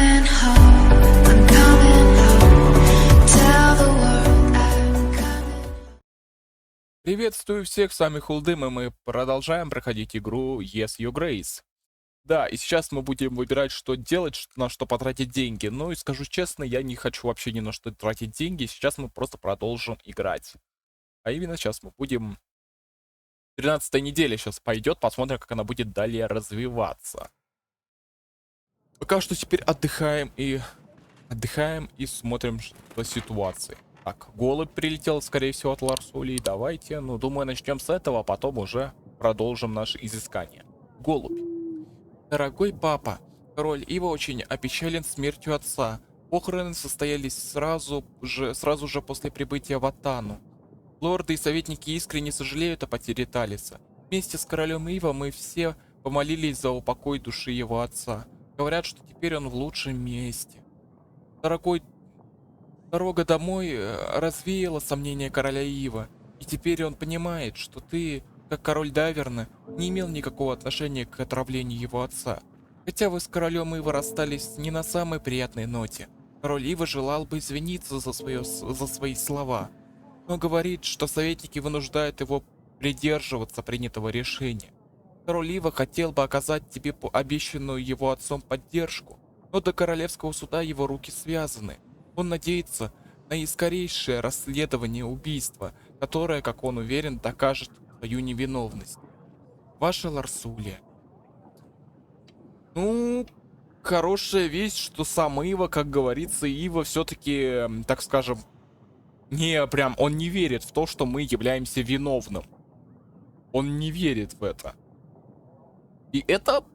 coming home. I'm coming home. Tell the world I'm coming. Приветствую всех, с вами Хулдым, и мы продолжаем проходить игру Yes Your Grace. Да, и сейчас мы будем выбирать, что делать, на что потратить деньги. Ну и скажу честно, я не хочу вообще ни на что тратить деньги, сейчас мы просто продолжим играть. А именно сейчас мы будем... 13-я неделя сейчас пойдет, посмотрим, как она будет далее развиваться. Пока что теперь отдыхаем и смотрим по ситуации. Так, голубь прилетел, скорее всего, от Ларсулии. Давайте, ну, думаю, начнем с этого, а потом уже продолжим наше изыскание. Голубь. Дорогой папа, король Ива очень опечален смертью отца. Похороны состоялись сразу же после прибытия в Атану. Лорды и советники искренне сожалеют о потере Талиса. Вместе с королем Ива мы все помолились за упокой души его отца. Говорят, что теперь он в лучшем месте. Дорогой, дорога домой развеяла сомнения короля Ива, и теперь он понимает, что ты, как король Даверна, не имел никакого отношения к отравлению его отца. Хотя вы с королем Ива расстались не на самой приятной ноте. Король Ива желал бы извиниться за свои слова, но говорит, что советники вынуждают его придерживаться принятого решения. Король Ива хотел бы оказать тебе обещанную его отцом поддержку, но до королевского суда его руки связаны. Он надеется на скорейшее расследование убийства, которое, как он уверен, докажет твою невиновность. Ваша Ларсулия. Ну, хорошая весть, что сам Ива, как говорится, Ива все-таки, так скажем, он не верит в то, что мы являемся виновным. Он не верит в это. И это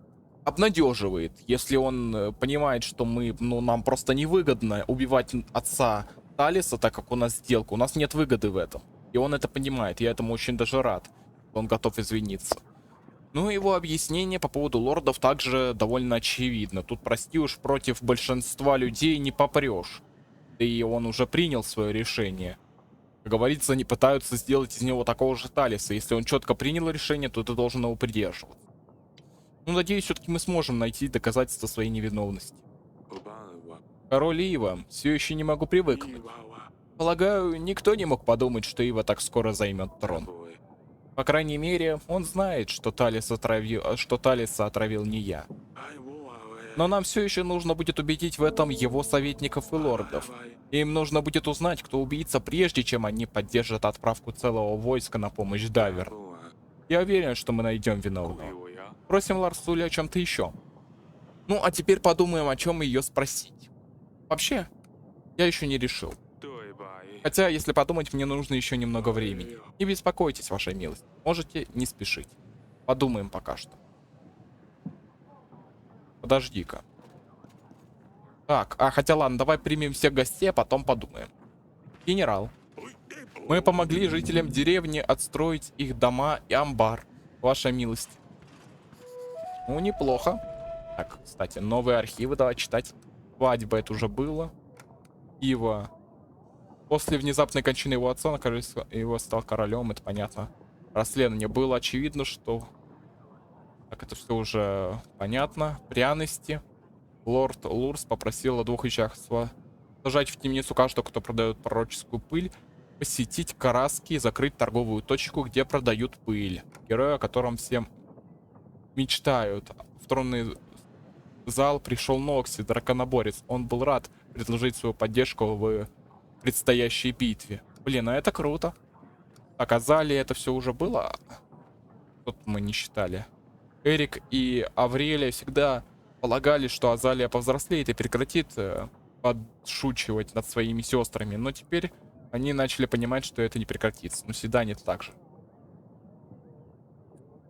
обнадеживает, если он понимает, что нам просто невыгодно убивать отца Талиса, так как у нас сделка, у нас нет выгоды в этом. И он это понимает, я этому очень даже рад, он готов извиниться. Ну, его объяснение по поводу лордов также довольно очевидно. Тут, прости уж, против большинства людей не попрешь. Да и он уже принял свое решение. Как говорится, они пытаются сделать из него такого же Талиса. Если он четко принял решение, то ты должен его придерживаться. Ну, надеюсь, все-таки мы сможем найти доказательства своей невиновности. Король Ива, все еще не могу привыкнуть. Полагаю, никто не мог подумать, что Ива так скоро займет трон. По крайней мере, он знает, что Талиса отравил не я. Но нам все еще нужно будет убедить в этом его советников и лордов. Им нужно будет узнать, кто убийца, прежде чем они поддержат отправку целого войска на помощь Даверну. Я уверен, что мы найдем виновного. Просим Ларсули о чем-то еще. Ну, а теперь подумаем, о чем ее спросить. Вообще, я еще не решил. Хотя, если подумать, мне нужно еще немного времени. Не беспокойтесь, ваша милость. Можете не спешить. Подумаем пока что. Подожди-ка. Так, хотя ладно, давай примем всех гостей, а потом подумаем. Генерал. Мы помогли жителям деревни отстроить их дома и амбар. Ваша милость. Ну, неплохо. Так, кстати, новые архивы давай читать. Свадьба, это уже было. Ива. После внезапной кончины его отца на королевство его стал королем, это понятно. Расследование было очевидно, что... Так, это все уже понятно. Пряности. Лорд Лурс попросил о двух вещах: сажать в темницу каждого, кто продает пророческую пыль, посетить Караски и закрыть торговую точку, где продают пыль. Герой, о котором всем мечтают. В тронный зал пришел Нокси, драконоборец. Он был рад предложить свою поддержку в предстоящей битве. Блин, а это круто. Так, Азалия, это все уже было? Тут мы не считали. Эрик и Аврелия всегда полагали, что Азалия повзрослеет и прекратит подшучивать над своими сестрами. Но теперь они начали понимать, что это не прекратится. Но Седанит также.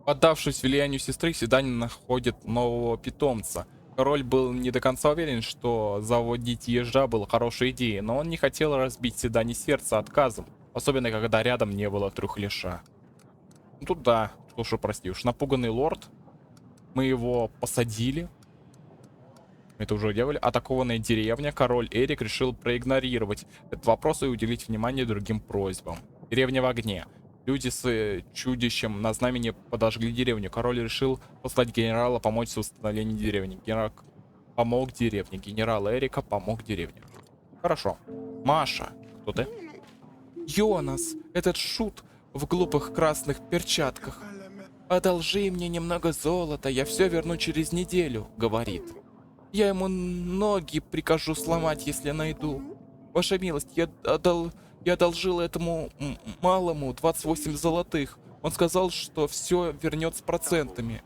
Поддавшись влиянию сестры, Седанин находит нового питомца. Король был не до конца уверен, что заводить ежа была хорошей идеей, но он не хотел разбить Седане сердце отказом, особенно когда рядом не было трухлеша. Ну тут да, слушай, прости уж, напуганный лорд. Мы его посадили. Это уже делали. Атакованная деревня. Король Эрик решил проигнорировать этот вопрос и уделить внимание другим просьбам. Деревня в огне. Люди с чудищем на знамени подожгли деревню. Король решил послать генерала помочь с восстановлением деревни. помог деревне. Генерал Эрика помог деревне. Хорошо. Маша. Кто ты? Йонас, этот шут в глупых красных перчатках. «Одолжи мне немного золота, я все верну через неделю», — говорит. «Я ему ноги прикажу сломать, если найду. Ваша милость, я одолжил этому малому 28 золотых. Он сказал, что все вернет с процентами».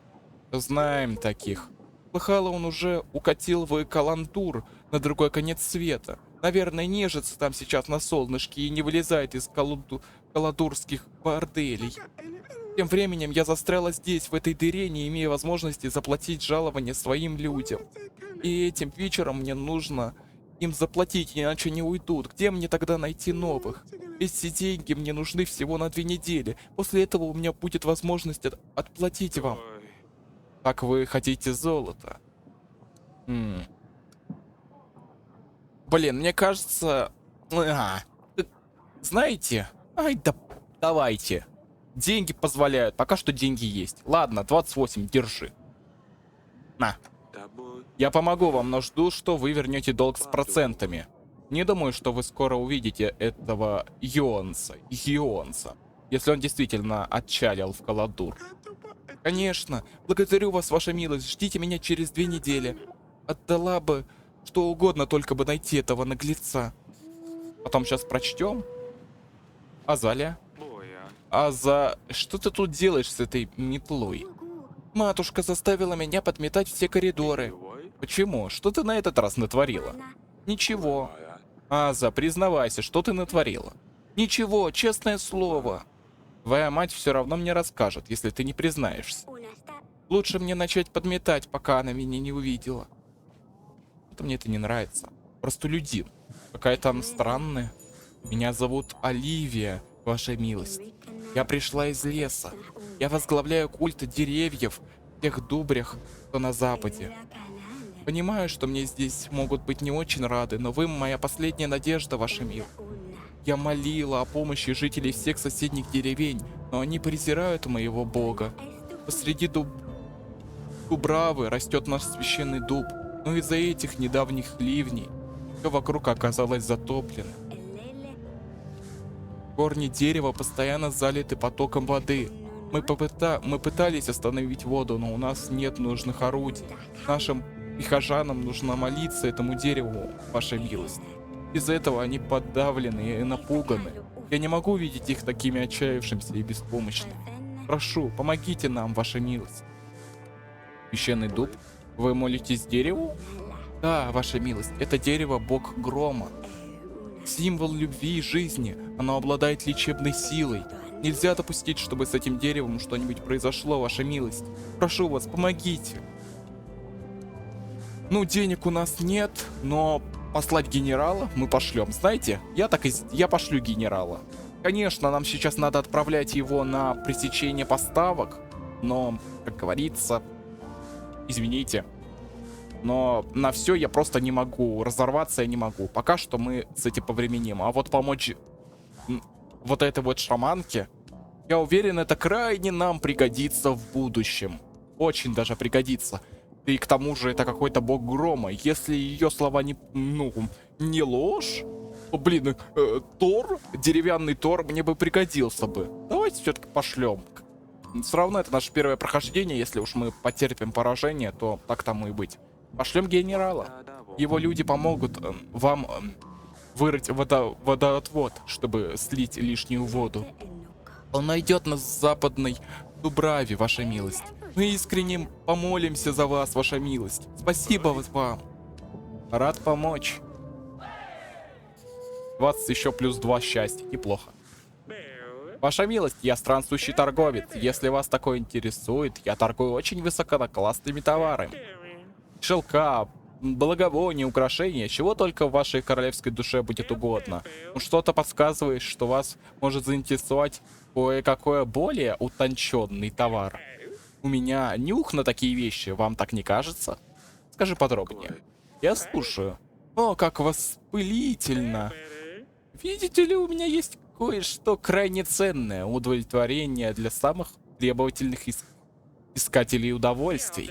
Знаем таких. Слыхало, он уже укатил в Калантур на другой конец света. Наверное, нежится там сейчас на солнышке и не вылезает из каладурских борделей. Тем временем я застряла здесь, в этой дыре, не имея возможности заплатить жалование своим людям. И этим вечером мне нужно им заплатить, иначе не уйдут. Где мне тогда найти новых? Эти деньги мне нужны всего на 2 недели. После этого у меня будет возможность отплатить вам. Так вы хотите золото? Блин, мне кажется... Знаете? Ай, да давайте. Деньги позволяют. Пока что деньги есть. Ладно, 28, держи. На. Я помогу вам, но жду, что вы вернете долг с процентами. Не думаю, что вы скоро увидите этого Йонса, если он действительно отчалил в Каладур. Конечно. Благодарю вас, ваша милость. Ждите меня через 2 недели. Отдала бы что угодно, только бы найти этого наглеца. Потом сейчас прочтем. Азалия. Что ты тут делаешь с этой метлой? Матушка заставила меня подметать все коридоры. Почему? Что ты на этот раз натворила? Ничего. Аза, признавайся, что ты натворила? Ничего, честное слово. Твоя мать все равно мне расскажет, если ты не признаешься. Лучше мне начать подметать, пока она меня не увидела. Это мне это не нравится. Простолюдин. Какая-то она странная. Меня зовут Оливия, ваша милость. Я пришла из леса. Я возглавляю культ деревьев в тех дубрях, что на западе. Понимаю, что мне здесь могут быть не очень рады, но вы моя последняя надежда, ваша милость. Я молила о помощи жителей всех соседних деревень, но они презирают моего бога. Посреди Дубравы растет наш священный дуб, но из-за этих недавних ливней все вокруг оказалось затоплено. Корни дерева постоянно залиты потоком воды. Мы пытались остановить воду, но у нас нет нужных орудий. Нашим прихожанам нужно молиться этому дереву, ваша милость. Из-за этого они подавлены и напуганы. Я не могу видеть их такими отчаявшимися и беспомощными. Прошу, помогите нам, ваша милость. Священный дуб? Вы молитесь дереву? Да, ваша милость, это дерево бог грома. Символ любви и жизни, оно обладает лечебной силой. Нельзя допустить, чтобы с этим деревом что-нибудь произошло, ваша милость. Прошу вас, помогите. Ну, денег у нас нет, но послать генерала мы пошлем. Знаете, я пошлю генерала. Конечно, нам сейчас надо отправлять его на пресечение поставок, но, как говорится, извините, но на все я просто не могу, разорваться я не могу. Пока что мы с этим повременим. А вот помочь вот этой вот шаманке, я уверен, это крайне нам пригодится в будущем. Очень даже пригодится. И к тому же это какой-то бог грома. Если ее слова не ложь, то, блин, Тор, деревянный Тор мне бы пригодился бы. Давайте все-таки пошлем. Все равно это наше первое прохождение. Если уж мы потерпим поражение, то так тому и быть. Пошлем генерала. Его люди помогут вам вырыть водоотвод, чтобы слить лишнюю воду. Он найдет нас в западной Дубраве, ваша милость. Мы искренне помолимся за вас, ваша милость. Спасибо вам. Рад помочь. 20 еще плюс 2 счастья. Неплохо. Ваша милость, я странствующий торговец. Если вас такое интересует, я торгую очень высококлассными товарами. Шелка, благовония, украшения, чего только в вашей королевской душе будет угодно. Ну, что-то подсказывает, что вас может заинтересовать кое-какой более утонченный товар. У меня нюх на такие вещи, вам так не кажется? Скажи подробнее. Я слушаю. О, как воспылительно. Видите ли, у меня есть кое-что крайне ценное. Удовлетворение для самых требовательных искателей удовольствий.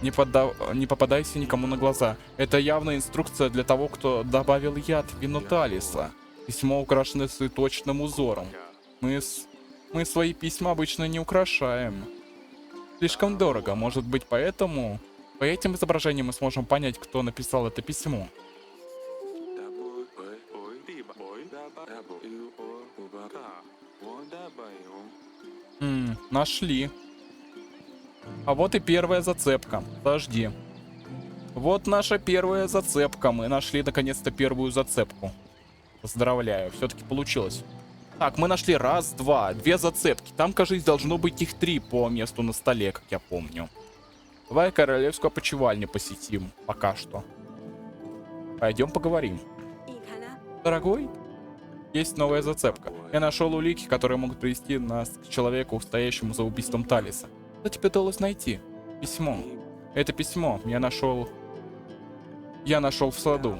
Не попадайся никому на глаза. Это явная инструкция для того, кто добавил яд в вино Талиса. Письмо украшено цветочным узором. Мы свои письма обычно не украшаем. Слишком дорого, может быть, поэтому... По этим изображениям мы сможем понять, кто написал это письмо. Нашли. А вот и первая зацепка. Подожди. Вот наша первая зацепка. Мы нашли наконец-то первую зацепку. Поздравляю, все-таки получилось. Так, мы нашли раз, два, две зацепки. Там, кажется, должно быть их 3 по месту на столе, как я помню. Давай королевскую опочивальню посетим пока что. Пойдем поговорим. Дорогой, есть новая зацепка. Я нашел улики, которые могут привести нас к человеку, стоящему за убийством Талиса. Что тебе удалось найти? Письмо. Это письмо я нашел в саду.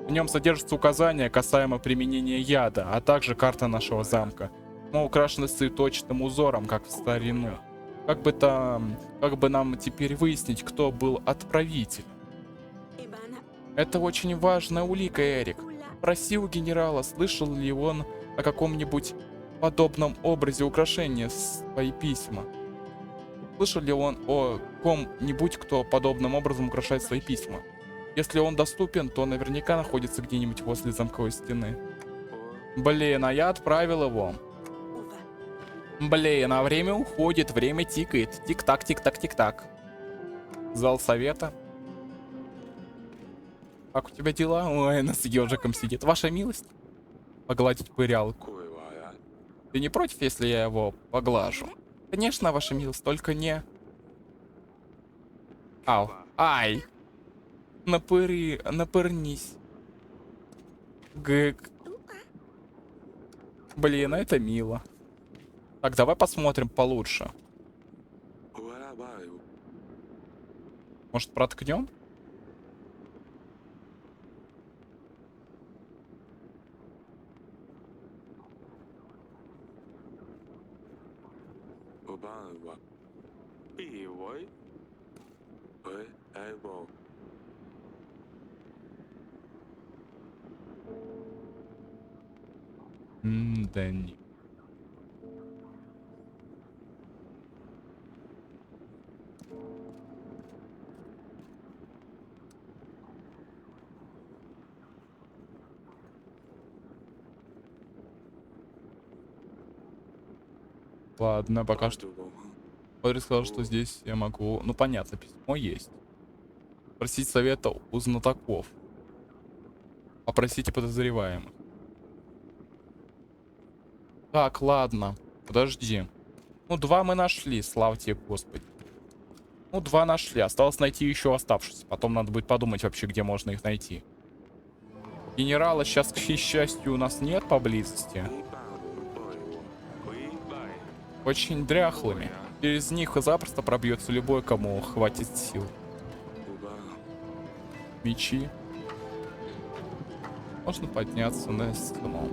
В нем содержатся указания касаемо применения яда, а также карта нашего замка. Мы украшены цветочным узором, как в старину. Как бы нам теперь выяснить, кто был отправителем? Это очень важная улика, Эрик. Спроси у генерала, слышал ли он о каком-нибудь подобном образе украшения свои письма. Слышал ли он о ком-нибудь, кто подобным образом украшает свои письма? Если он доступен, то наверняка находится где-нибудь возле замковой стены. Блин, а я отправил его. Блин, а время уходит, время тикает. Тик-так, тик-так, тик-так. Зал совета. Как у тебя дела? Ой, она с ежиком сидит. Ваша милость? Погладить пырялку. Ты не против, если я его поглажу? Конечно, ваша милость, только не... Ау. Ай! Напырнись. Гык. Блин, а это мило. Так, давай посмотрим получше. Может, проткнем? Да не. Ладно, пока что. Смотри, сказал, что здесь я могу... Ну, понятно, письмо есть. Просить совета у знатоков. Опросите подозреваемых. Так, ладно. Подожди. Ну, 2 мы нашли, слава тебе, Господи. Ну, 2 нашли. Осталось найти еще оставшиеся. Потом надо будет подумать вообще, где можно их найти. Генерала сейчас, к счастью, у нас нет поблизости. Очень дряхлыми. Через них запросто пробьется любой, кому хватит сил. Мечи. Можно подняться на стену.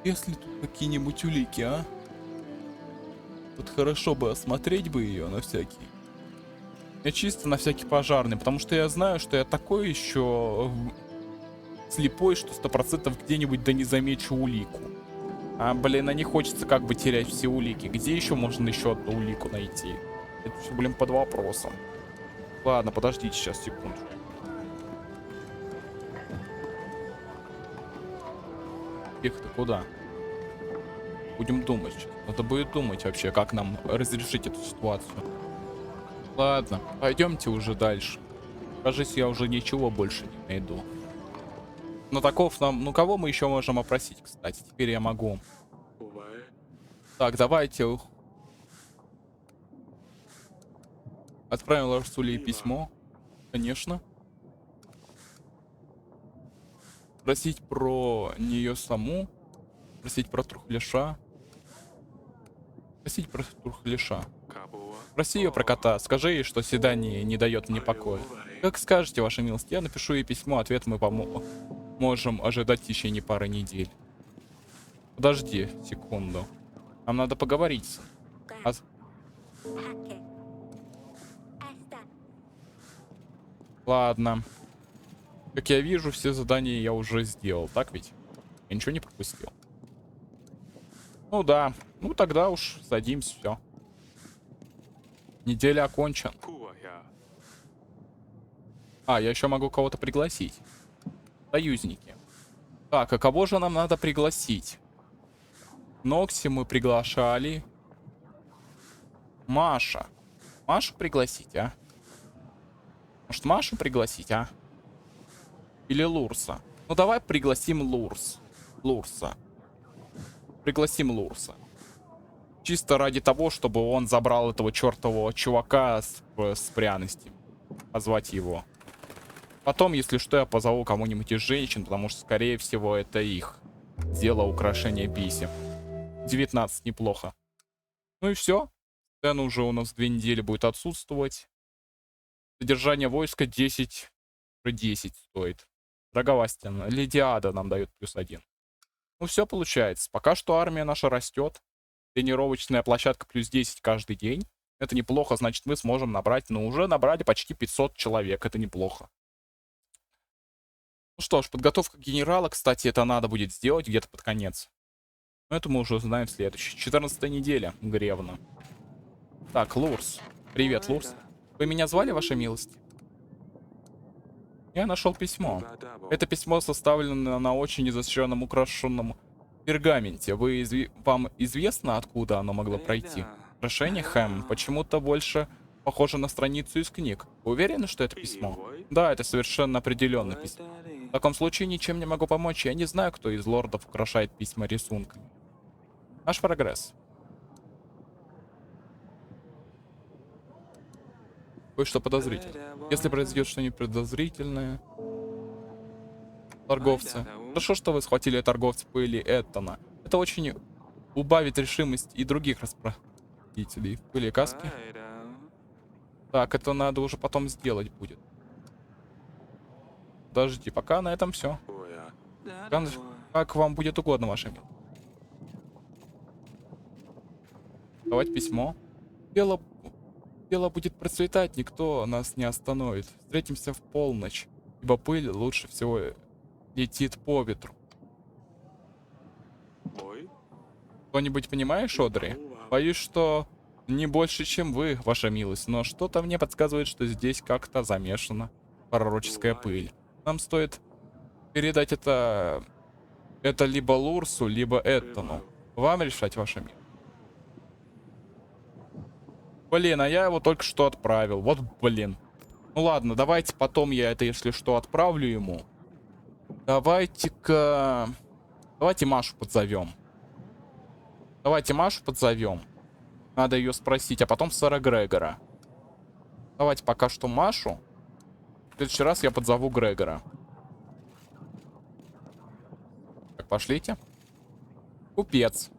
Если тут какие-нибудь улики, а? Вот хорошо бы осмотреть бы ее на всякий. Я чисто на всякий пожарный, потому что я знаю, что я такой еще слепой, что 100% где-нибудь да не замечу улику. А, блин, а не хочется как бы терять все улики. Где еще можно еще одну улику найти? Это все, блин, под вопросом. Ладно, подождите сейчас секунду. Их-то куда? Будем думать сейчас. Надо будет думать вообще, как нам разрешить эту ситуацию. Ладно, пойдемте уже дальше. Кажется, я уже ничего больше не найду. Но таков нам... Ну, кого мы еще можем опросить, кстати? Теперь я могу. Так, давайте... Отправим Ларсуле письмо. Конечно. Просить про нее саму. Просить про Трухляша. Просить про Трухляша. Проси ее про кота. Скажи ей, что седание не дает мне покоя. Как скажете, ваша милость, я напишу ей письмо. Ответ мы можем ожидать в течение пары недель. Подожди секунду. Нам надо поговорить. А Ладно. Как я вижу, все задания я уже сделал, так ведь? Я ничего не пропустил. Ну да. Ну тогда уж садимся, все. Неделя окончен. А, я еще могу кого-то пригласить. Союзники. Так, а кого же нам надо пригласить? Нокси мы приглашали. Маша. Машу пригласить, а? Может, Машу пригласить, а? Или Лурса? Ну, давай пригласим Лурса. Пригласим Лурса. Чисто ради того, чтобы он забрал этого чертового чувака с пряностями. Позвать его. Потом, если что, я позову кому-нибудь из женщин, потому что, скорее всего, это их дело украшения писем. 19 неплохо. Ну и все. Стэн уже у нас 2 недели будет отсутствовать. Содержание войска 10. Уже 10 стоит. Дороговастина. Ледиада нам дает +1. Ну все получается. Пока что армия наша растет. Тренировочная площадка +10 каждый день. Это неплохо, значит мы сможем набрать. Ну уже набрали почти 500 человек. Это неплохо. Ну что ж, подготовка генерала, кстати, это надо будет сделать где-то под конец. Но это мы уже узнаем в следующей. 14 неделя. Гревна. Так, Лурс. Привет, Лурс. Вы меня звали, ваша милость? Я нашел письмо. Это письмо составлено на очень изощренном украшенном пергаменте. Вам известно, откуда оно могло пройти? Украшение, почему-то больше похоже на страницу из книг. Вы уверены, что это письмо? Да, это совершенно определенно письмо. В таком случае ничем не могу помочь. Я не знаю, кто из лордов украшает письма рисунками. Наш прогресс. Кое-что подозрительное. Если произойдет что-нибудь подозрительное... Торговцы. Хорошо, что вы схватили торговца пыли Эттона. Это очень убавит решимость и других распространителей. Пыли каски. Так, это надо уже потом сделать будет. Подожди, пока на этом все. Как вам будет угодно, ваша милость. Давать письмо. Дело будет процветать, никто нас не остановит. Встретимся в полночь, ибо пыль лучше всего летит по ветру. Кто-нибудь понимаешь, Одри? Боюсь, что не больше, чем вы, ваша милость, но что-то мне подсказывает, что здесь как-то замешана пророческая пыль. Нам стоит передать это либо Лурсу, либо Эттону. Вам решать, ваша милость. Блин, а я его только что отправил. Вот блин. Ну ладно, давайте потом я это, если что, отправлю ему. Давайте Машу подзовем. Надо ее спросить, а потом сэра Грегора. Давайте пока что Машу. В следующий раз я подзову Грегора. Так, пошлите. Купец.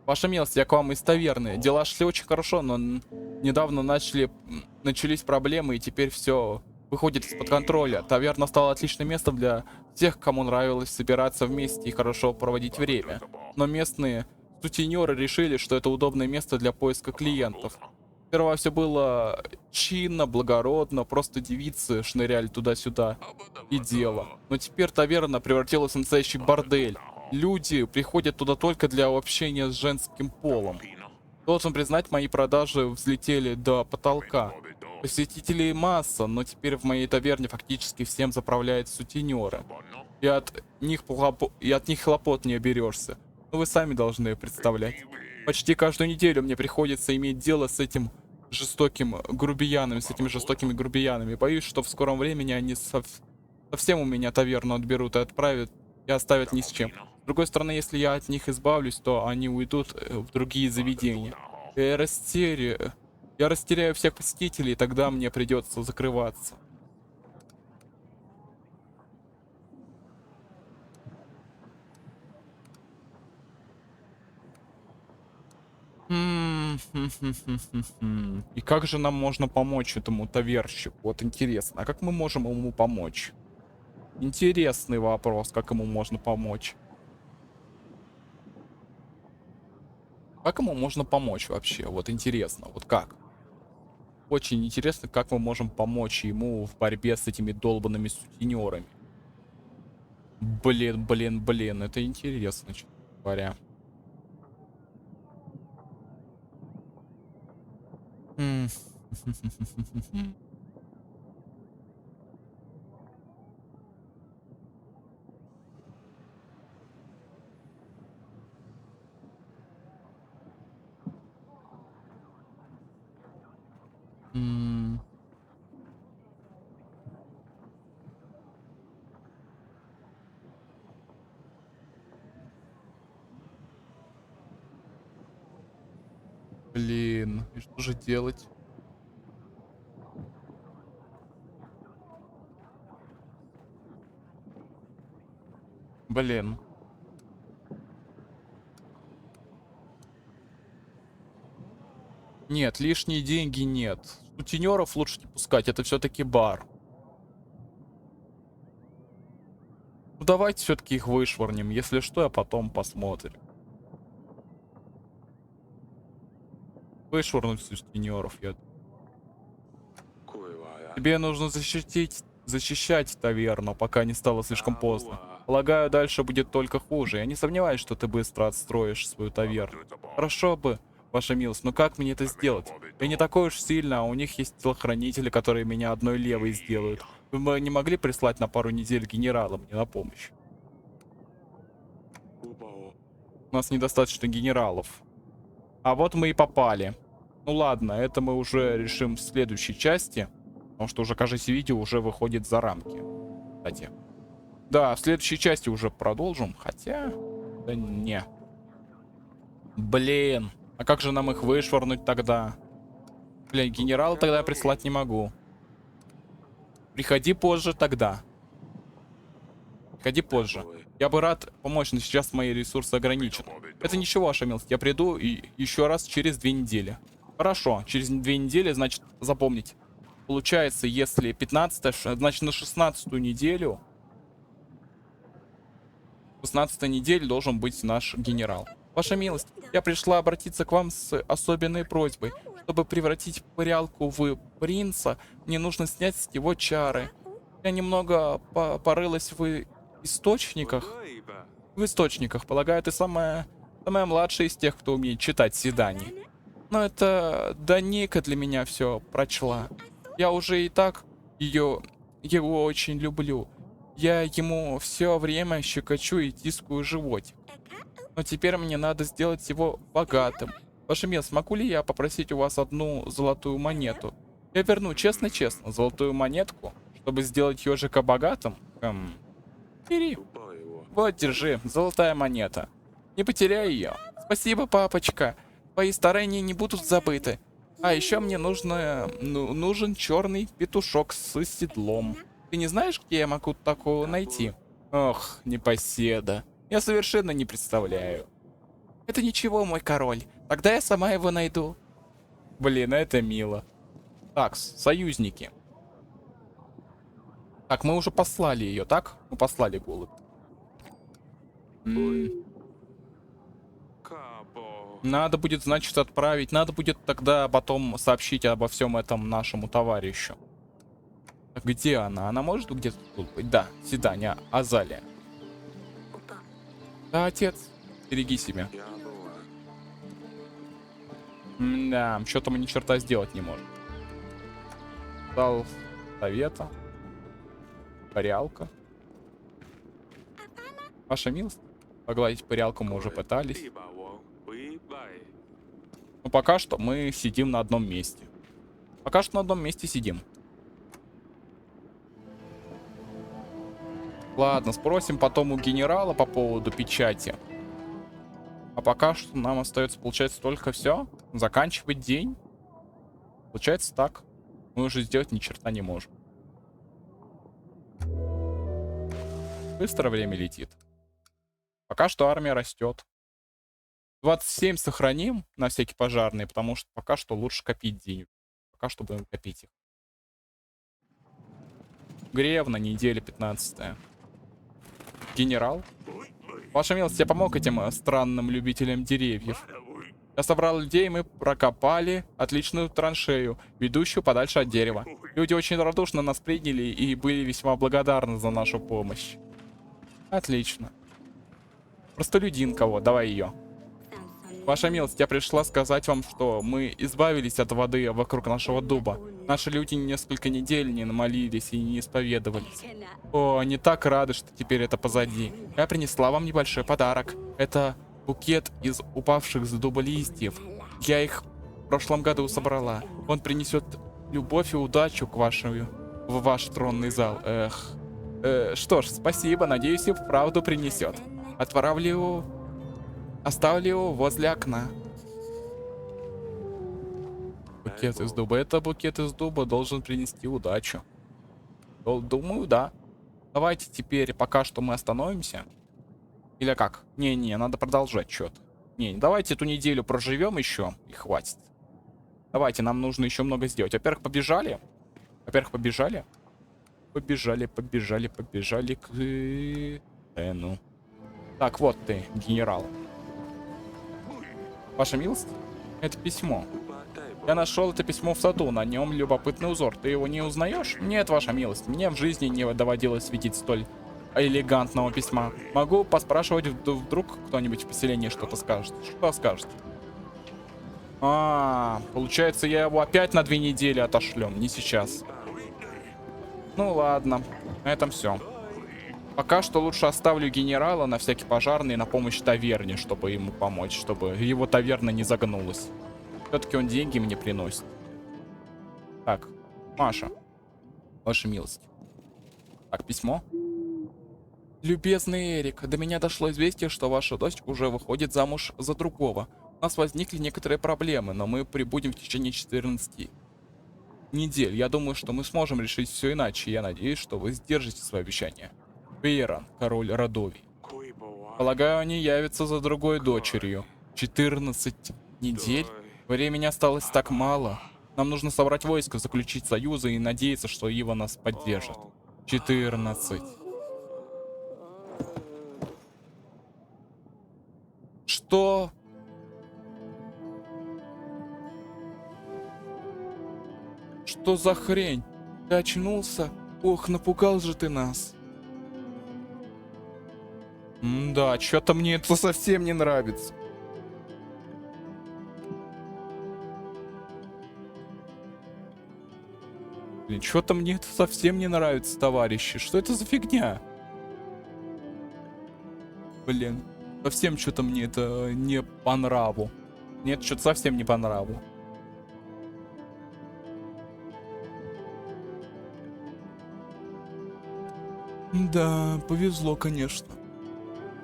Ваша милость, я к вам из таверны. Дела шли очень хорошо, но недавно начались проблемы, и теперь все выходит из-под контроля. Таверна стала отличным местом для тех, кому нравилось собираться вместе и хорошо проводить время. Но местные сутенеры решили, что это удобное место для поиска клиентов. Сперва все было чинно, благородно, просто девицы шныряли туда-сюда и дело. Но теперь таверна превратилась в настоящий бордель. Люди приходят туда только для общения с женским полом. Должен признать, мои продажи взлетели до потолка. Посетителей масса, но теперь в моей таверне фактически всем заправляют сутенеры. И от них хлопот не оберешься. Но вы сами должны представлять. Почти каждую неделю мне приходится иметь дело с этими жестокими грубиянами. Боюсь, что в скором времени они совсем у меня таверну отберут и отправят и оставят ни с чем. С другой стороны, если я от них избавлюсь, то они уйдут в другие заведения. Я растеряю всех посетителей, и тогда мне придется закрываться. И как же нам можно помочь этому таверщику? Вот интересно, а как мы можем ему помочь? Интересный вопрос, как ему можно помочь. Как ему можно помочь вообще? Вот интересно, вот как? Очень интересно, как мы можем помочь ему в борьбе с этими долбанными сутенерами. Блин, это интересно, честно говоря. М. М. Блин, и что же делать? Блин. Нет, лишние деньги нет. Сутенеров лучше не пускать, это все-таки бар. Ну давайте все-таки их вышвырнем. Если что, а потом посмотрим. Вышвырнуть сутенеров, я... Тебе нужно защищать таверну, пока не стало слишком поздно. Полагаю, дальше будет только хуже. Я не сомневаюсь, что ты быстро отстроишь свою таверну. Хорошо бы, ваша милость, но как мне это сделать? Я не такой уж сильный, а у них есть телохранители, которые меня одной левой сделают. Вы бы не могли прислать на пару недель генерала мне на помощь? У нас недостаточно генералов. А вот мы и попали. Ну ладно, это мы уже решим в следующей части. Потому что уже, кажется, видео уже выходит за рамки. Кстати. Да, в следующей части уже продолжим. Хотя... Да не. Блин. А как же нам их вышвырнуть тогда? Блин, генерала тогда я прислать не могу. Приходи позже тогда. Приходи позже. Я бы рад помочь, но сейчас мои ресурсы ограничены. Это ничего, ваша милость. Я приду и еще раз через 2 недели. Хорошо, через 2 недели, значит, запомнить. Получается, если 15, значит, на 16-ю неделю... 16-й неделе должен быть наш генерал. Ваша милость, я пришла обратиться к вам с особенной просьбой. Чтобы превратить Париалку в принца, мне нужно снять с него чары. Я немного порылась в источниках. В источниках, полагаю, ты самая младшая из тех, кто умеет читать Седани. Но это Даника для меня все прочла. Я уже и так его очень люблю. Я ему все время щекочу и тискаю животик. Но теперь мне надо сделать его богатым. Ваша милость, могу ли я попросить у вас одну золотую монету? Я верну, честно-честно, золотую монетку, чтобы сделать ежика богатым. Бери. Вот, держи, золотая монета. Не потеряй ее. Спасибо, папочка. Твои старания не будут забыты. А еще мне нужен черный петушок с седлом. Ты не знаешь, где я могу такого найти? Ох, непоседа. Я совершенно не представляю. Это ничего, мой король. Тогда я сама его найду. Блин, это мило. Так, союзники. Так, мы уже послали ее, так? Мы послали голубь. Надо будет, значит, отправить. Надо будет тогда потом сообщить обо всем этом нашему товарищу. Где она? Она может где-то тут быть? Да, Седания, Азалия. Да, отец, береги себя. Да, что-то мы ни черта сделать не можем. Дал совета. Париалка. Ваша милость? Погладить париалку мы уже пытались. Но пока что мы сидим на одном месте. Пока что на одном месте сидим. Ладно, спросим потом у генерала по поводу печати. А пока что нам остается, получается, только все. Заканчивать день. Получается так. Мы уже сделать ни черта не можем. Быстро время летит. Пока что армия растет. 27 сохраним на всякий пожарный, потому что пока что лучше копить денег. Пока что будем копить их. Гревна, неделя 15. Генерал. Ваша милость, я помог этим странным любителям деревьев. Я собрал людей, и мы прокопали отличную траншею, ведущую подальше от дерева. Люди очень радушно нас приняли и были весьма благодарны за нашу помощь. Отлично. Простолюдинка, вот, давай ее. Ваша милость, я пришла сказать вам, что мы избавились от воды вокруг нашего дуба. Наши люди несколько недель не молились и не исповедовались. О, они так рады, что теперь это позади. Я принесла вам небольшой подарок. Это букет из упавших с дуба листьев. Я их в прошлом году собрала. Он принесет любовь и удачу в ваш тронный зал. Эх. Что ж, спасибо, надеюсь, и вправду принесет. Отправлю... Оставлю его возле окна. Букет из дуба. Это букет из дуба должен принести удачу. Думаю, да. Давайте теперь пока что мы остановимся. Или как? Не-не, надо продолжать что-то. Не, давайте эту неделю проживем еще и хватит. Давайте, нам нужно еще много сделать. Во-первых, побежали. Побежали к Эну. Так, вот ты, генерал. Ваша милость? Это письмо. Я нашел это письмо в саду, на нем любопытный узор. Ты его не узнаешь? Нет, ваша милость. Мне в жизни не доводилось видеть столь элегантного письма. Могу поспрашивать, вдруг кто-нибудь в поселении что-то скажет. Что скажет? Получается, я его опять на 2 недели отошлем, не сейчас. Ну ладно, на этом все. Пока что лучше оставлю генерала на всякий пожарный на помощь таверне, чтобы ему помочь, чтобы его таверна не загнулась. Все-таки он деньги мне приносит. Так, Маша, ваша милость. Так, письмо. Любезный Эрик, до меня дошло известие, что ваша дочь уже выходит замуж за другого. У нас возникли некоторые проблемы, но мы прибудем в течение 14 недель. Я думаю, что мы сможем решить все иначе. Я надеюсь, что вы сдержите свои обещания. Вейран, король Родовий. Полагаю, они явятся за другой дочерью. 14 недель? Времени осталось так мало. Нам нужно собрать войско, заключить союзы и надеяться, что Ива нас поддержит. 14. Что? Что за хрень? Ты очнулся? Ох, напугал же ты нас. Да, что-то мне это совсем не нравится. Блин, что-то мне это совсем не нравится, товарищи. Что это за фигня? Блин, совсем что-то мне это не по нраву. Нет, что-то совсем не по нраву. Да, повезло, конечно.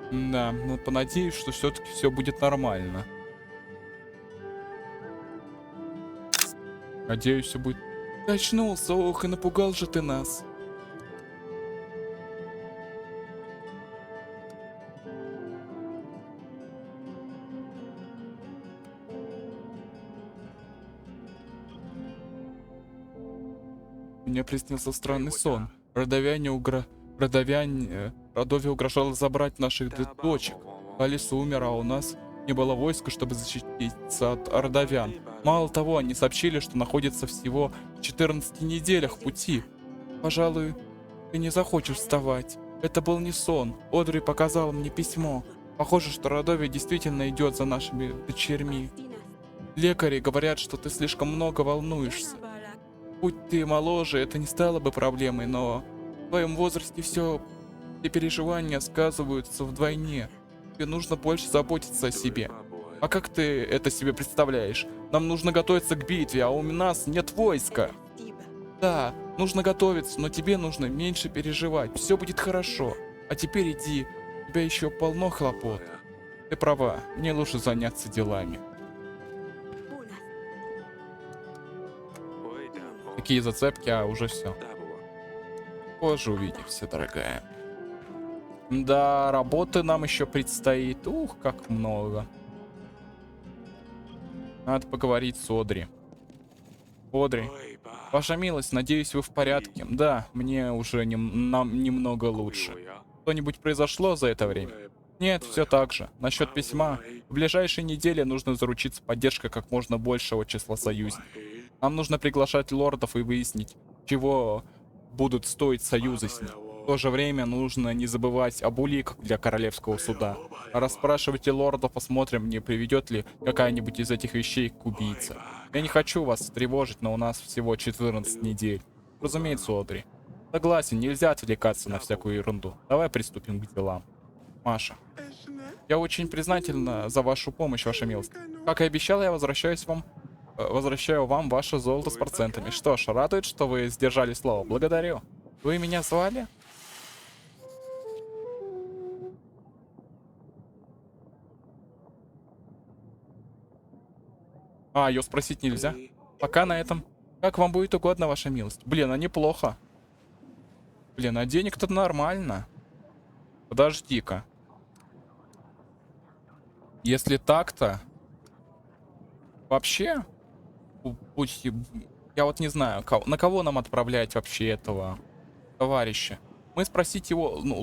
Да, но понадеюсь, что все-таки все будет нормально. Надеюсь, все будет... Ты очнулся, ох, и напугал же ты нас. Мне приснился странный сон. Родове угрожало забрать наших дочек. Алиса умер, а у нас не было войска, чтобы защититься от родовян. Мало того, они сообщили, что находятся всего в 14 неделях пути. Пожалуй, ты не захочешь вставать. Это был не сон. Одри показала мне письмо. Похоже, что Родове действительно идет за нашими дочерьми. Лекари говорят, что ты слишком много волнуешься. Будь ты моложе, это не стало бы проблемой, но в твоем возрасте все переживания сказываются вдвойне. Тебе нужно больше заботиться о себе. А как ты это себе представляешь? Нам нужно готовиться к битве, а у нас нет войска. Да, нужно готовиться, но тебе нужно меньше переживать. Все будет хорошо. А теперь иди, у тебя еще полно хлопот. Ты права, мне лучше заняться делами. Такие зацепки, а уже все. Позже увидимся, дорогая. Да, работы нам еще предстоит. Ух, как много. Надо поговорить с Одри. Одри, ваша милость, надеюсь, вы в порядке. Да, мне уже немного лучше. Что-нибудь произошло за это время? Нет, все так же. Насчет письма. В ближайшие недели нужно заручиться поддержкой как можно большего числа союзников. Нам нужно приглашать лордов и выяснить, чего будут стоить союзы с ним. В то же время нужно не забывать об уликах для королевского суда. Расспрашивайте лордов, посмотрим, не приведет ли какая-нибудь из этих вещей к убийце. Я не хочу вас тревожить, но у нас всего 14 недель. Разумеется, Одри. Согласен, нельзя отвлекаться на всякую ерунду. Давай приступим к делам. Маша. Я очень признательна за вашу помощь, ваша милость. Как и обещал, я возвращаю вам ваше золото с процентами. Что ж, радует, что вы сдержали слово. Благодарю. Вы меня звали? Ее спросить нельзя. Пока на этом. Как вам будет угодно, ваша милость. Блин, а неплохо. Блин, а денег-то нормально. Подожди-ка. Если так-то... Вообще... Пусть... Я вот не знаю, на кого нам отправлять вообще этого товарища. Мы спросить его... Ну,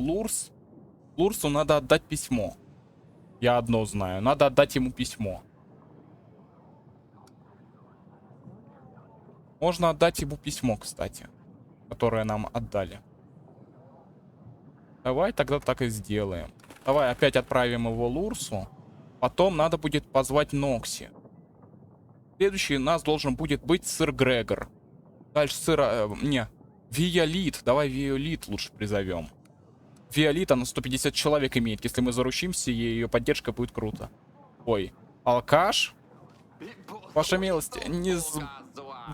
Лурсу надо отдать письмо. Я одно знаю. Надо отдать ему письмо. Можно отдать ему письмо, кстати, которое нам отдали. Давай тогда так и сделаем. Давай опять отправим его Лурсу. Потом надо будет позвать Нокси. Следующий у нас должен будет быть сэр Грегор. Дальше Виолит. Давай Виолит лучше призовем. Виолит, она 150 человек имеет. Если мы заручимся, ее поддержка будет круто. Ой, алкаш? Ваша милость, не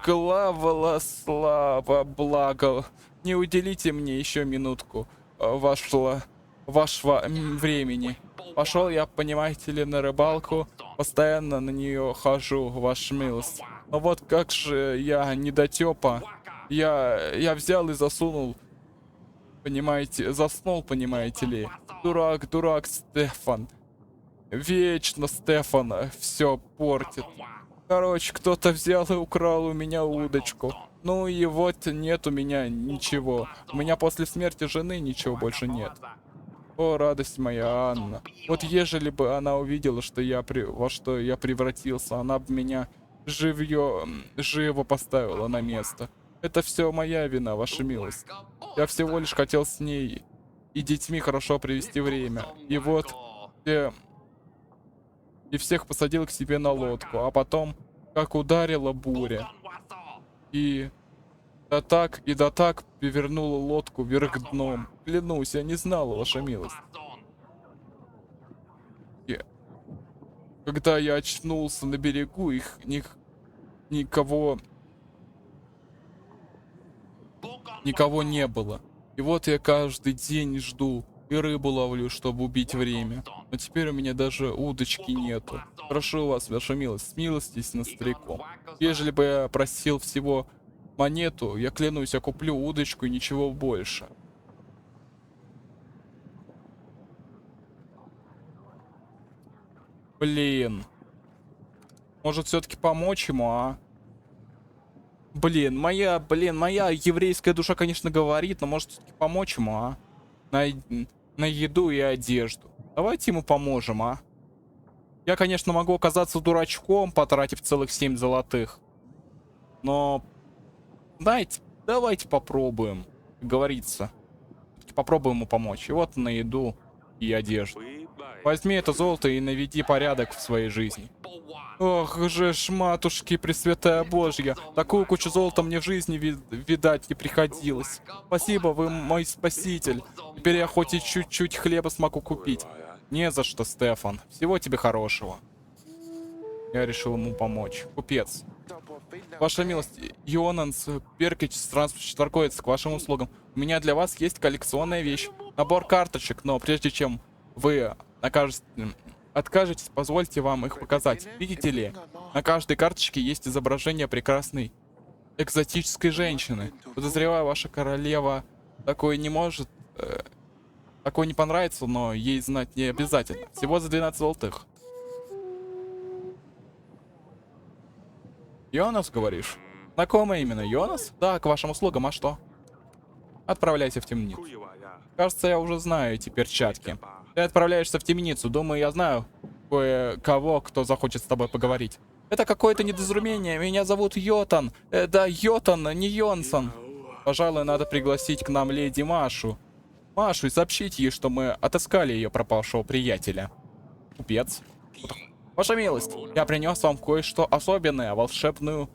сглавила слава, благо. Не уделите мне еще минутку вашего времени. Пошел я, понимаете ли, на рыбалку. Постоянно на нее хожу, ваша милость. Но вот как же я недотепа. Я взял и засунул. Понимаете, заснул, понимаете ли. Дурак, Стефан. Вечно Стефан все портит. Короче, кто-то взял и украл у меня удочку. Ну и вот нет у меня ничего. У меня после смерти жены ничего больше нет. О, радость моя, Анна. Вот ежели бы она увидела, что во что я превратился, она бы меня живо поставила на место. Это все моя вина, ваша милость. Я всего лишь хотел с ней и детьми хорошо провести время. И вот и всех посадил к себе на лодку, а потом, как ударила буря, и да так перевернула лодку вверх дном. Клянусь, я не знала, ваша милость. Когда я очнулся на берегу, никого не было. И вот я каждый день жду и рыбу ловлю, чтобы убить время. Но теперь у меня даже удочки нету. Прошу вас, ваша милость, смилостись над стариком. Ежели бы я просил всего монету, я клянусь, я куплю удочку и ничего больше. Блин. Может, все-таки помочь ему, а? Блин, моя еврейская душа, конечно, говорит, но может все-таки помочь ему, а? На еду и одежду. Давайте ему поможем, а? Я, конечно, могу оказаться дурачком, потратив целых 7 золотых. Но... Давайте попробуем. Как говорится. Попробуем ему помочь. И вот на еду и одежду. Возьми это золото и наведи порядок в своей жизни. Ох же ж, матушки Пресвятая Божья. Такую кучу золота мне в жизни видать не приходилось. Спасибо, вы мой спаситель. Теперь я хоть и чуть-чуть хлеба смогу купить. Не за что, Стефан. Всего тебе хорошего. Я решил ему помочь. Купец. Ваша милость, Йонанс Перкич, торговец, к вашим услугам. У меня для вас есть коллекционная вещь. Набор карточек, но прежде чем вы откажетесь, позвольте вам их показать. Видите ли, на каждой карточке есть изображение прекрасной экзотической женщины. Подозреваю, ваша королева такой не может... такой не понравится, но ей знать не обязательно. Всего за 12 золотых. Йонас, говоришь? Знакомый именно Йонас? Да, к вашим услугам, а что? Отправляйся в темницу. Кажется, я уже знаю эти перчатки. Ты отправляешься в темницу. Думаю, я знаю, кое-кого, кто захочет с тобой поговорить. Это какое-то недоразумение. Меня зовут Йотан. Да, Йотан, не Йонсон. Пожалуй, надо пригласить к нам леди Машу. Машу и сообщить ей, что мы отыскали ее пропавшего приятеля. Купец. Ваша милость, я принес вам кое-что особенное, волшебную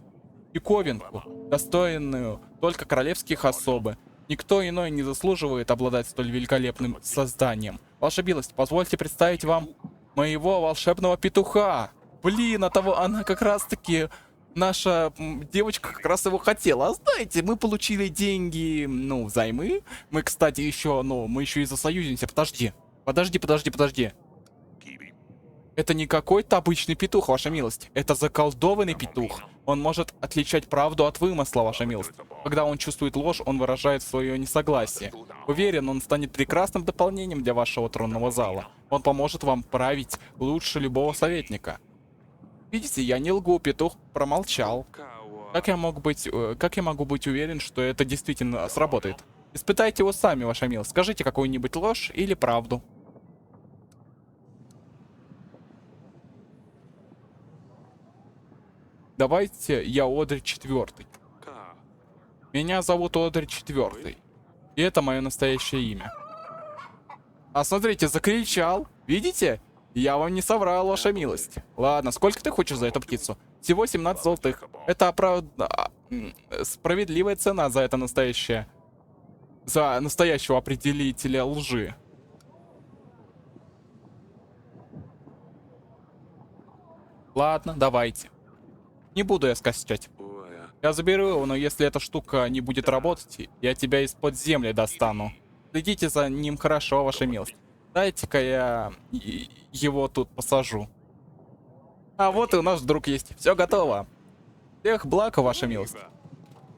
диковинку, достойную только королевских особы. Никто иной не заслуживает обладать столь великолепным созданием. Ваша милость, позвольте представить вам моего волшебного петуха. Блин, она как раз-таки... Наша девочка как раз его хотела. А знаете, мы получили деньги, ну, взаймы. Мы, кстати, еще, мы еще и засоюзимся. Подожди. Это не какой-то обычный петух, ваша милость. Это заколдованный петух. Он может отличать правду от вымысла, ваша милость. Когда он чувствует ложь, он выражает свое несогласие. Уверен, он станет прекрасным дополнением для вашего тронного зала. Он поможет вам править лучше любого советника. Видите, я не лгу, петух промолчал. Как я могу быть уверен, что это действительно сработает? Испытайте его сами, ваша милость. Скажите какую-нибудь ложь или правду. Давайте я Одри IV. Меня зовут Одри IV. И это мое настоящее имя. А смотрите, закричал. Видите? Я вам не соврал, ваша милость. Ладно, сколько ты хочешь за эту птицу? Всего 17 золотых. Это справедливая цена за это настоящее. За настоящего определителя лжи. Ладно, давайте. Не буду я скачать. Я заберу его, но если эта штука не будет работать, я тебя из-под земли достану. Следите за ним хорошо, ваша милость. Дайте-ка я его тут посажу. А вот и у нас друг есть. Все готово. Всех благ, ваша милость.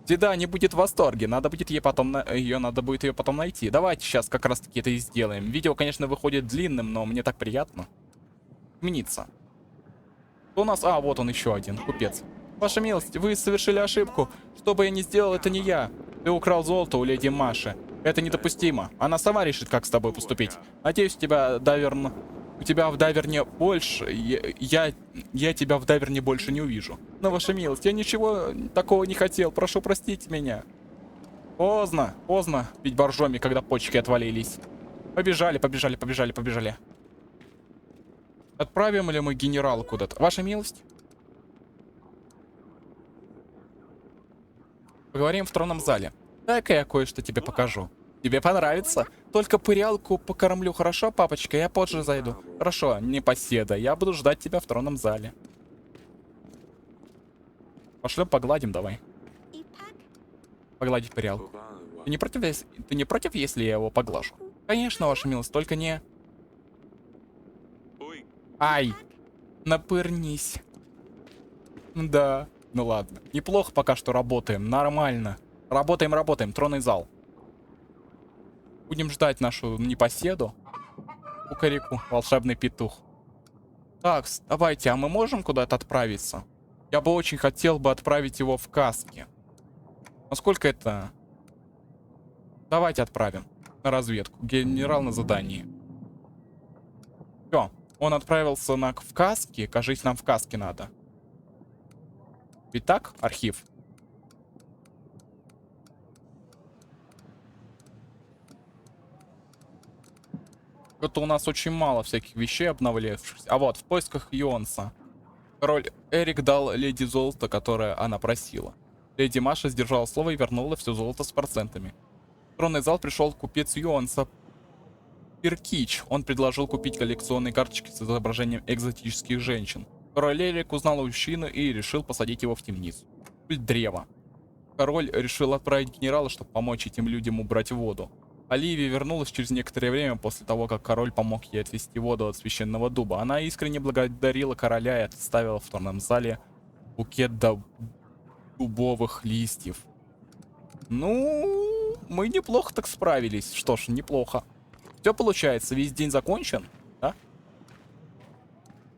Деда не будет в восторге. Надо будет ее потом найти. Давайте сейчас как раз таки это и сделаем. Видео, конечно, выходит длинным, но мне так приятно. Смениться. У нас... А, вот он еще один. Купец. Ваша милость, вы совершили ошибку. Что бы я ни сделал, это не я. Ты украл золото у леди Маши. Это недопустимо. Она сама решит, как с тобой поступить. Надеюсь, у тебя в Даверне больше... Я тебя в Даверне больше не увижу. Но, ваша милость, я ничего такого не хотел. Прошу простить меня. Поздно пить боржоми, когда почки отвалились. Побежали. Отправим ли мы генерала куда-то? Ваша милость? Поговорим в тронном зале. Дай-ка я кое-что тебе покажу. Тебе понравится? Только пырялку покормлю, хорошо, папочка? Я позже зайду. Хорошо, непоседа. Я буду ждать тебя в тронном зале. Пошлем погладим, давай. Погладить пырялку. Ты не против, если я его поглажу? Конечно, ваша милость, только не... Ай! Напырнись. Да, ну ладно. Неплохо пока что работаем, нормально. Работаем, тронный зал. Будем ждать нашу непоседу. Кукареку, волшебный петух. Так, давайте, а мы можем куда-то отправиться? Я бы очень хотел бы отправить его в каске. Насколько это... Давайте отправим на разведку. Генерал на задании. Все, он отправился в каске. Кажись, нам в каске надо. Ведь так, архив? Это у нас очень мало всяких вещей обновившихся. А вот, в поисках Йонса. Король Эрик дал леди золото, которое она просила. Леди Маша сдержала слово и вернула все золото с процентами. В тронный зал пришел купец Йонса Перкич. Он предложил купить коллекционные карточки с изображением экзотических женщин. Король Эрик узнал мужчину и решил посадить его в темницу. Культ древа. Король решил отправить генерала, чтобы помочь этим людям убрать воду. Оливия вернулась через некоторое время после того, как король помог ей отвести воду от священного дуба. Она искренне благодарила короля и отставила в тронном зале букет дубовых листьев. Ну, мы неплохо так справились. Что ж, неплохо. Все получается, весь день закончен, да?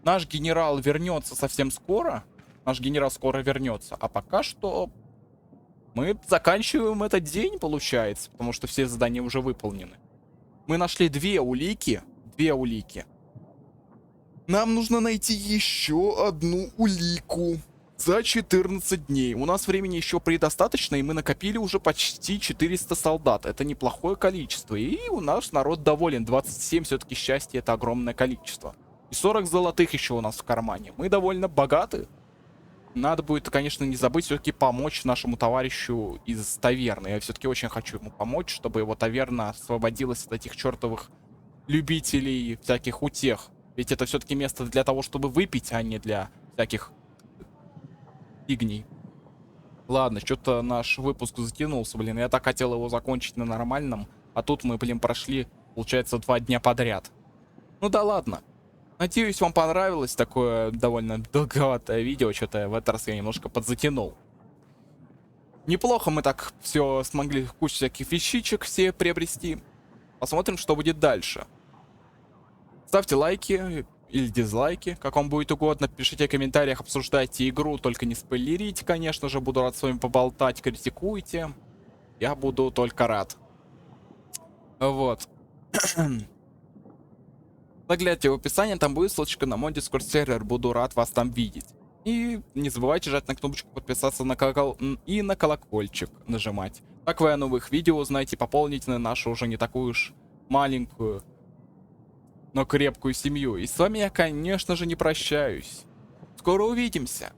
Наш генерал вернется совсем скоро. Наш генерал скоро вернется. А пока что... Мы заканчиваем этот день, получается, потому что все задания уже выполнены. Мы нашли две улики. Нам нужно найти еще одну улику за 14 дней. У нас времени еще предостаточно, и мы накопили уже почти 400 солдат. Это неплохое количество. И у нас народ доволен. 27 все-таки счастье, это огромное количество. И 40 золотых еще у нас в кармане. Мы довольно богаты. Надо будет, конечно, не забыть все-таки помочь нашему товарищу из таверны. Я все-таки очень хочу ему помочь, чтобы его таверна освободилась от этих чертовых любителей всяких утех. Ведь это все-таки место для того, чтобы выпить, а не для всяких фигней. Ладно, что-то наш выпуск затянулся, блин. Я так хотел его закончить на нормальном, а тут мы, блин, прошли, получается, 2 дня подряд. Ну да ладно. Надеюсь, вам понравилось такое довольно долговатое видео. Что-то в этот раз я немножко подзатянул. Неплохо мы так все смогли, кучу всяких вещичек все приобрести. Посмотрим, что будет дальше. Ставьте лайки или дизлайки, как вам будет угодно. Пишите в комментариях, обсуждайте игру, только не спойлерите, конечно же. Буду рад с вами поболтать, критикуйте. Я буду только рад. Вот. Загляните в описание, там будет ссылочка на мой Discord сервер. Буду рад вас там видеть. И не забывайте жать на кнопочку подписаться и на колокольчик нажимать. Так вы о новых видео узнаете, пополните на нашу уже не такую уж маленькую, но крепкую семью. И с вами я, конечно же, не прощаюсь. Скоро увидимся.